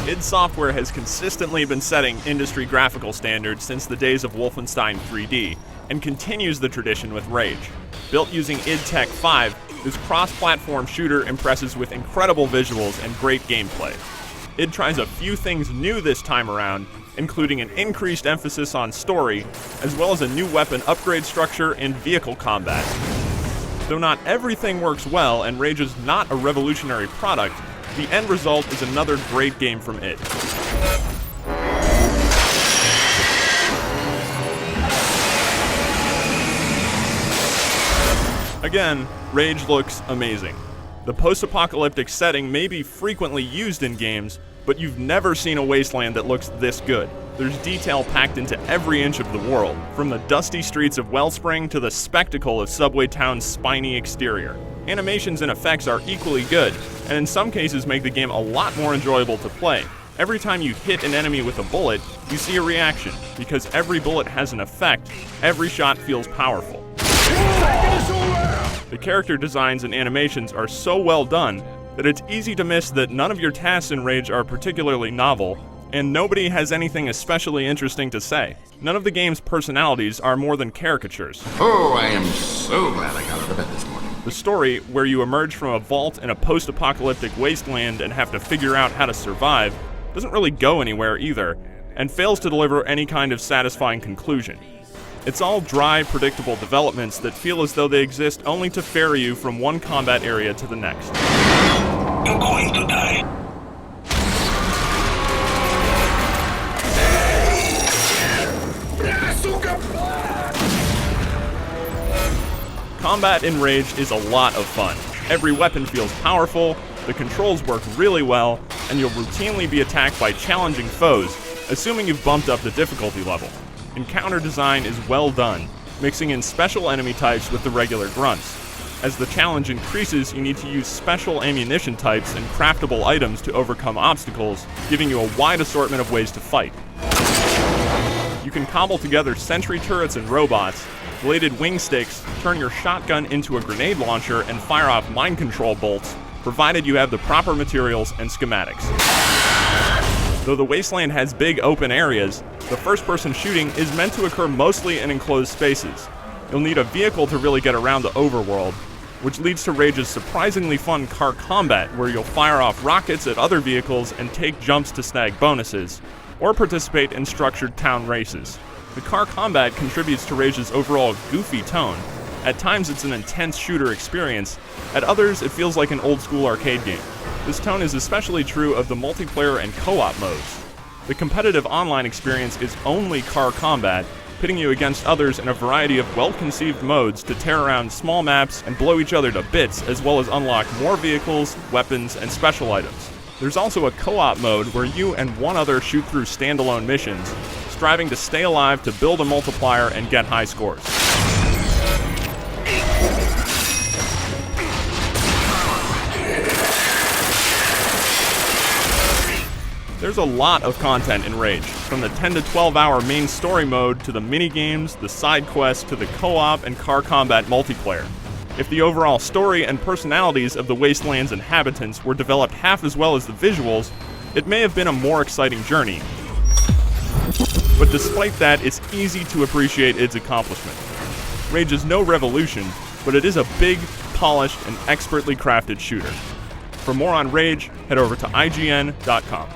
id Software has consistently been setting industry graphical standards since the days of Wolfenstein 3D, and continues the tradition with Rage. Built using id Tech 5, this cross-platform shooter impresses with incredible visuals and great gameplay. id tries a few things new this time around, including an increased emphasis on story, as well as a new weapon upgrade structure and vehicle combat. Though not everything works well and Rage is not a revolutionary product, the end result is another great game from id. Again, Rage looks amazing. The post-apocalyptic setting may be frequently used in games, but you've never seen a wasteland that looks this good. There's detail packed into every inch of the world, from the dusty streets of Wellspring to the spectacle of Subway Town's spiny exterior. Animations and effects are equally good, and in some cases make the game a lot more enjoyable to play. Every time you hit an enemy with a bullet, you see a reaction. Because every bullet has an effect, every shot feels powerful. The character designs and animations are so well done that it's easy to miss that none of your tasks in Rage are particularly novel, and nobody has anything especially interesting to say. None of the game's personalities are more than caricatures. Oh, I am so glad I got out of bed this morning. The story, where you emerge from a vault in a post-apocalyptic wasteland and have to figure out how to survive, doesn't really go anywhere either, and fails to deliver any kind of satisfying conclusion. It's all dry, predictable developments that feel as though they exist only to ferry you from one combat area to the next. You're going to die. Combat in Rage is a lot of fun. Every weapon feels powerful, the controls work really well, and you'll routinely be attacked by challenging foes, assuming you've bumped up the difficulty level. Encounter design is well done, mixing in special enemy types with the regular grunts. As the challenge increases, you need to use special ammunition types and craftable items to overcome obstacles, giving you a wide assortment of ways to fight. You can cobble together sentry turrets and robots, bladed wing sticks, turn your shotgun into a grenade launcher, and fire off mind control bolts, provided you have the proper materials and schematics. Though the wasteland has big open areas, the first-person shooting is meant to occur mostly in enclosed spaces. You'll need a vehicle to really get around the overworld, which leads to Rage's surprisingly fun car combat, where you'll fire off rockets at other vehicles and take jumps to snag bonuses, or participate in structured town races. The car combat contributes to Rage's overall goofy tone. At times it's an intense shooter experience, at others it feels like an old-school arcade game. This tone is especially true of the multiplayer and co-op modes. The competitive online experience is only car combat, pitting you against others in a variety of well-conceived modes to tear around small maps and blow each other to bits, as well as unlock more vehicles, weapons, and special items. There's also a co-op mode where you and one other shoot through standalone missions, striving to stay alive to build a multiplier and get high scores. There's a lot of content in Rage, from the 10 to 12 hour main story mode to the mini-games, the side quests, to the co-op and car combat multiplayer. If the overall story and personalities of the Wasteland's inhabitants were developed half as well as the visuals, it may have been a more exciting journey. But despite that, it's easy to appreciate its accomplishment. Rage is no revolution, but it is a big, polished, and expertly crafted shooter. For more on Rage, head over to IGN.com.